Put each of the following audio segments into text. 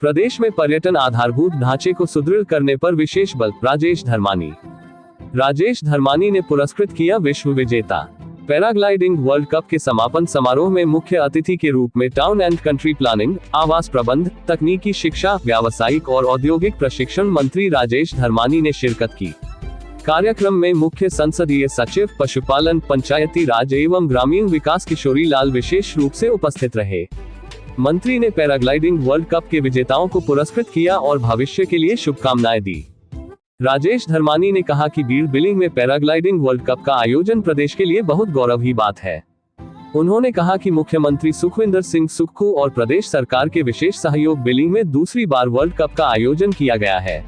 प्रदेश में पर्यटन आधारभूत ढांचे को सुदृढ़ करने पर विशेष बल, राजेश धर्मानी ने पुरस्कृत किया विश्व विजेता। पैराग्लाइडिंग वर्ल्ड कप के समापन समारोह में मुख्य अतिथि के रूप में टाउन एंड कंट्री प्लानिंग, आवास प्रबंध, तकनीकी शिक्षा, व्यावसायिक और औद्योगिक प्रशिक्षण मंत्री राजेश धर्मानी ने शिरकत की। कार्यक्रम में मुख्य संसदीय सचिव, पशुपालन, पंचायती राज एवं ग्रामीण विकास किशोरी लाल विशेष रूप से उपस्थित रहे। मंत्री ने पैराग्लाइडिंग वर्ल्ड कप के विजेताओं को पुरस्कृत किया और भविष्य के लिए शुभकामनाएं दी। राजेश धर्मानी ने कहा कि बीड़ बिलिंग में पैराग्लाइडिंग वर्ल्ड कप का आयोजन प्रदेश के लिए बहुत गौरव की बात है। उन्होंने कहा कि मुख्यमंत्री सुखविंदर सिंह सुक्खू और प्रदेश सरकार के विशेष सहयोग बिलिंग में दूसरी बार वर्ल्ड कप का आयोजन किया गया है।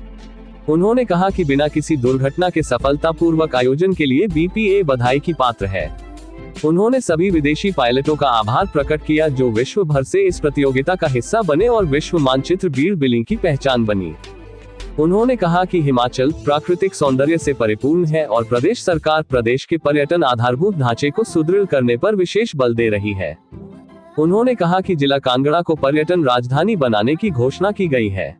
उन्होंने कहा कि बिना किसी दुर्घटना के सफलतापूर्वक आयोजन के लिए BPA बधाई की पात्र है। उन्होंने सभी विदेशी पायलटों का आभार प्रकट किया जो विश्व भर से इस प्रतियोगिता का हिस्सा बने और विश्व मानचित्र बीड़ बिलिंग की पहचान बनी। उन्होंने कहा कि हिमाचल प्राकृतिक सौंदर्य से परिपूर्ण है और प्रदेश सरकार प्रदेश के पर्यटन आधारभूत ढांचे को सुदृढ़ करने पर विशेष बल दे रही है। उन्होंने कहा कि जिला कांगड़ा को पर्यटन राजधानी बनाने की घोषणा की गई है।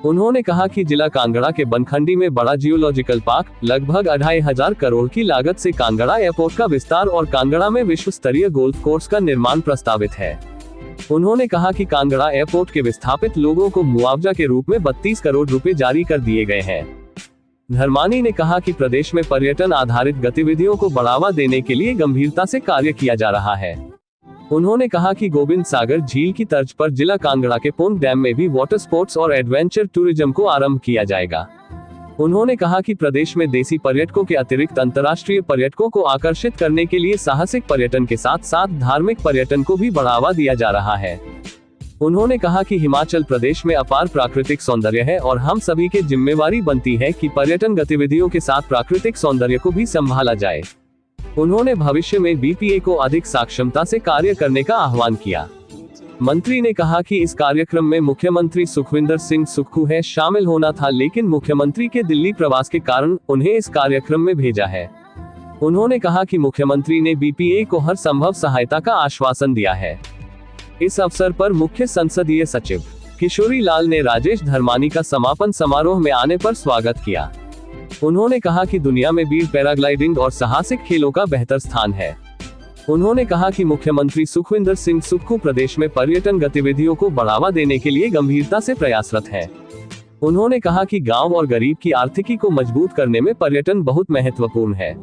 उन्होंने कहा कि जिला कांगड़ा के बनखंडी में बड़ा जियोलॉजिकल पार्क, लगभग 2500 करोड़ की लागत से कांगड़ा एयरपोर्ट का विस्तार और कांगड़ा में विश्व स्तरीय गोल्फ कोर्स का निर्माण प्रस्तावित है। उन्होंने कहा कि कांगड़ा एयरपोर्ट के विस्थापित लोगों को मुआवजा के रूप में 32 करोड़ रुपए जारी कर दिए गए हैं। धर्मानी ने कहा कि प्रदेश में पर्यटन आधारित गतिविधियों को बढ़ावा देने के लिए गंभीरता से कार्य किया जा रहा है। उन्होंने कहा कि गोविंद सागर झील की तर्ज पर जिला कांगड़ा के पोंग डैम में भी वाटर स्पोर्ट्स और एडवेंचर टूरिज्म को आरंभ किया जाएगा। उन्होंने कहा कि प्रदेश में देसी पर्यटकों के अतिरिक्त अंतर्राष्ट्रीय पर्यटकों को आकर्षित करने के लिए साहसिक पर्यटन के साथ साथ धार्मिक पर्यटन को भी बढ़ावा दिया जा रहा है। उन्होंने कहा कि हिमाचल प्रदेश में अपार प्राकृतिक सौंदर्य है और हम सभी की जिम्मेवारी बनती है कि पर्यटन गतिविधियों के साथ प्राकृतिक सौंदर्य को भी संभाला जाए। उन्होंने भविष्य में BPA को अधिक सक्षमता से कार्य करने का आह्वान किया। मंत्री ने कहा कि इस कार्यक्रम में मुख्यमंत्री सुखविंदर सिंह सुक्खू है शामिल होना था, लेकिन मुख्यमंत्री के दिल्ली प्रवास के कारण उन्हें इस कार्यक्रम में भेजा है। उन्होंने कहा कि मुख्यमंत्री ने BPA को हर संभव सहायता का आश्वासन दिया है। इस अवसर पर मुख्य संसदीय सचिव किशोरी लाल ने राजेश धर्मानी का समापन समारोह में आने पर स्वागत किया। उन्होंने कहा कि दुनिया में बीड़ पैराग्लाइडिंग और साहसिक खेलों का बेहतर स्थान है। उन्होंने कहा कि मुख्यमंत्री सुखविंदर सिंह सुक्खू प्रदेश में पर्यटन गतिविधियों को बढ़ावा देने के लिए गंभीरता से प्रयासरत है। उन्होंने कहा कि गांव और गरीब की आर्थिकी को मजबूत करने में पर्यटन बहुत महत्वपूर्ण है।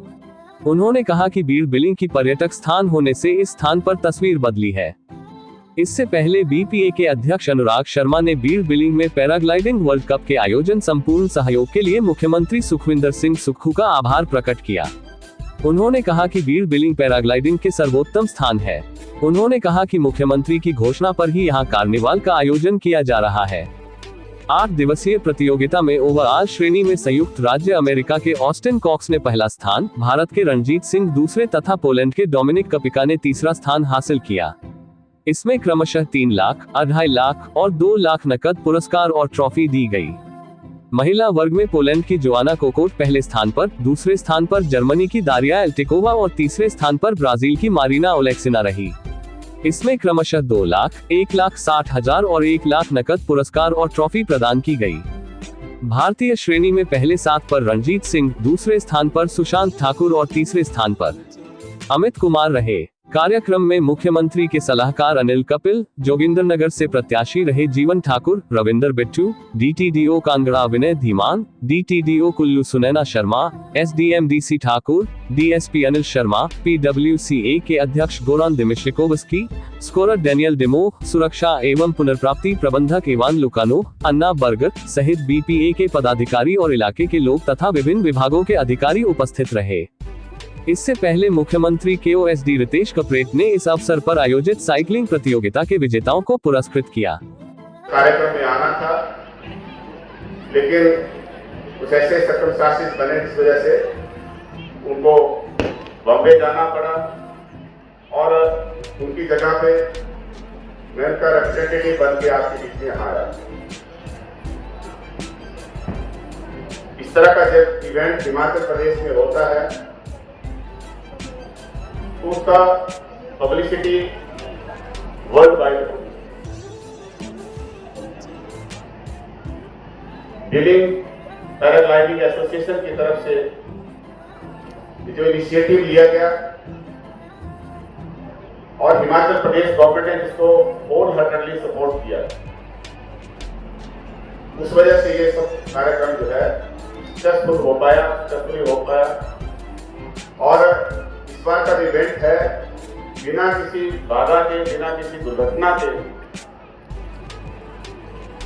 उन्होंने कहा कि बीड़ बिलिंग की पर्यटक स्थान होने से इस स्थान पर तस्वीर बदली है। इससे पहले BPA के अध्यक्ष अनुराग शर्मा ने बीड़ बिलिंग में पैराग्लाइडिंग वर्ल्ड कप के आयोजन संपूर्ण सहयोग के लिए मुख्यमंत्री सुखविंदर सिंह सुक्खू का आभार प्रकट किया। उन्होंने कहा कि बीड़ बिलिंग पैराग्लाइडिंग के सर्वोत्तम स्थान है। उन्होंने कहा कि मुख्यमंत्री की घोषणा पर ही यहां कार्निवाल का आयोजन किया जा रहा है। 8 दिवसीय प्रतियोगिता में ओवरऑल श्रेणी में संयुक्त राज्य अमेरिका के ऑस्टिन कॉक्स ने पहला स्थान, भारत के रणजीत सिंह दूसरे तथा पोलैंड के डोमिनिक कपिका ने तीसरा स्थान हासिल किया। इसमें क्रमशः 3 लाख, 2.5 लाख और 2 लाख नकद पुरस्कार और ट्रॉफी दी गई। महिला वर्ग में पोलैंड की जोआना कोकोट पहले स्थान पर, दूसरे स्थान पर जर्मनी की दारिया एल्टिकोवा और तीसरे स्थान पर ब्राजील की मारिना ओलेक्सिना रही। इसमें क्रमशः 2 लाख, 1,60,000 और 1 लाख नकद पुरस्कार और ट्रॉफी प्रदान की गई। भारतीय श्रेणी में पहले 7 पर रणजीत सिंह, दूसरे स्थान पर सुशांत ठाकुर और तीसरे स्थान पर अमित कुमार रहे। कार्यक्रम में मुख्यमंत्री के सलाहकार अनिल कपिल, जोगिंदरनगर से प्रत्याशी रहे जीवन ठाकुर, रविंदर बिट्टू, DTDO कांगड़ा विनय Dhiman, DTDO Kullu Sunaina Sharma, SDM DC Thakur, DSP Anil Sharma, PWCA के अध्यक्ष गोरान दिमिश्रिकोवस्की, स्कोरर डेनियल डिमो, सुरक्षा एवं पुनर्प्राप्ति प्रबंधक इवान लुकानो, अन्ना बर्गर सहित BPA के पदाधिकारी और इलाके के लोग तथा विभिन्न विभागों के अधिकारी उपस्थित रहे। इससे पहले मुख्यमंत्री KOSD रितेश कपरेट ने इस अवसर पर आयोजित साइकिलिंग प्रतियोगिता के विजेताओं को पुरस्कृत किया। कार्यक्रम में आना था, लेकिन कुछ ऐसे सर्कमस्टांसेस बने जिस वजह से उनको बॉम्बे जाना पड़ा और उनकी जगह पे मैं उनका रिप्रेजेंटेटिव बन के आपके बीच में आया। इस तरह का जब इवेंट हिमाचल प्रदेश में होता है उसका पब्लिसिटी वर्ल्ड वाइड होगी। डीलिंग पैराग्लाइडिंग एसोसिएशन की तरफ से जो इनिशिएटिव लिया गया और हिमाचल प्रदेश गवर्नमेंट ने जिसको होल हार्टेडली सपोर्ट किया, उस वजह से ये सब कार्यक्रम जो है सक्सेसफुल हो पाया। और इस बार का इवेंट है बिना किसी बाधा के, बिना किसी दुर्घटना के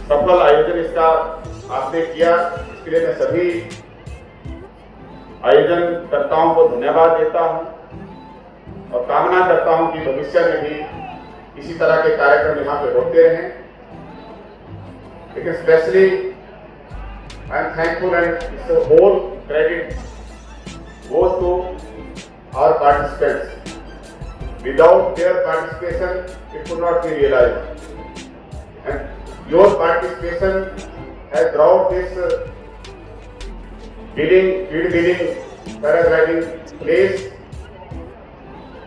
सफल आयोजन इसका आपने किया। इसके लिए मैं सभी आयोजनकर्ताओं को धन्यवाद देता हूं और कामना करता हूं कि भविष्य में भी इसी तरह के कार्यक्रम यहाँ पे होते रहें। लेकिन specially I am thankful and it's whole credit goes to our participants. Without their participation, it could not be realized. And your participation has brought this field paragliding place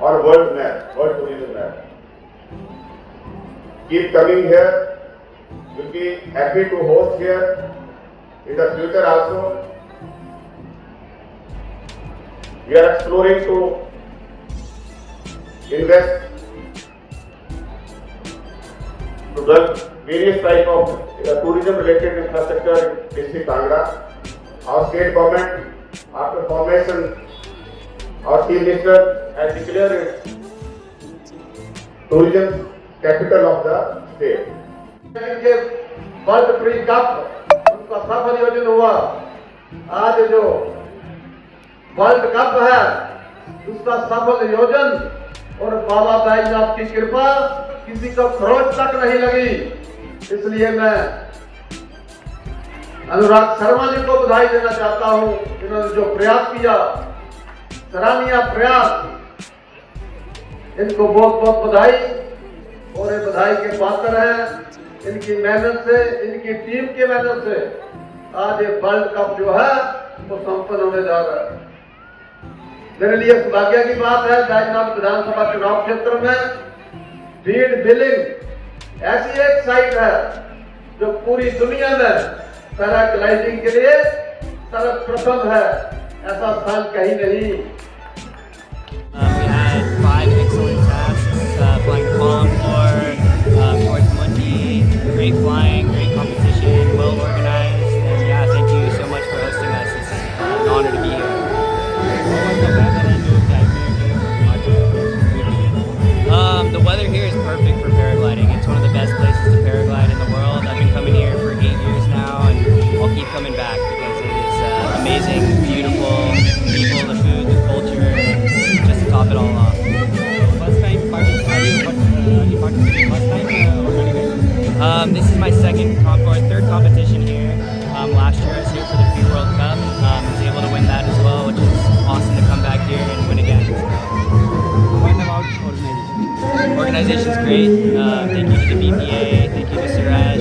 on world tourism map. Keep coming here. We'll be happy to host here in the future also. We are exploring to invest to develop various type of tourism related infrastructure in district Kangra. Our state government, after formation, our chief minister has declared it tourism capital of the state. World pre cup उसका सफल आयोजन हुआ। आज जो world cup है उसका सफल आयोजन और बाबा बैजनाथ की कृपा किसी को खरोच तक नहीं लगी। इसलिए मैं अनुराग शर्मा जी को बधाई देना चाहता हूं। इन्होंने जो प्रयास किया, सराहनीय प्रयास, इनको बहुत बहुत बधाई। और ये बधाई के पात्र हैं। इनकी मेहनत से, इनकी टीम की मेहनत से आज ये वर्ल्ड कप जो है वो संपन्न होने जा रहा है। मेरे लिए सौभाग्य की बात है बैजनाथ विधानसभा चुनाव क्षेत्र में फील्ड बिलिंग ऐसी एक साइट है जो पूरी दुनिया में पैराग्लाइडिंग के लिए सर्वप्रथम है। ऐसा स्थान कहीं नहीं। We had 5 excellent tasks, flying the palm floor, North Mundi, great flying, great competition, well organized, and yeah, thank you so much for hosting us. It's an honor to be here. The weather here is perfect for paragliding. It's one of the best places to paraglide in the world. I've been coming here for 8 years now, and I'll keep coming back because it is amazing, beautiful, people, the food, the culture, just to top it all off. First time participating first time This is my third competition here. Last year I was here for the Pre-World Cup. I was able to win that as well, which is awesome to come back here and win again. What about organization? Organization's great. Thank you to the BPA, thank you to Suraj.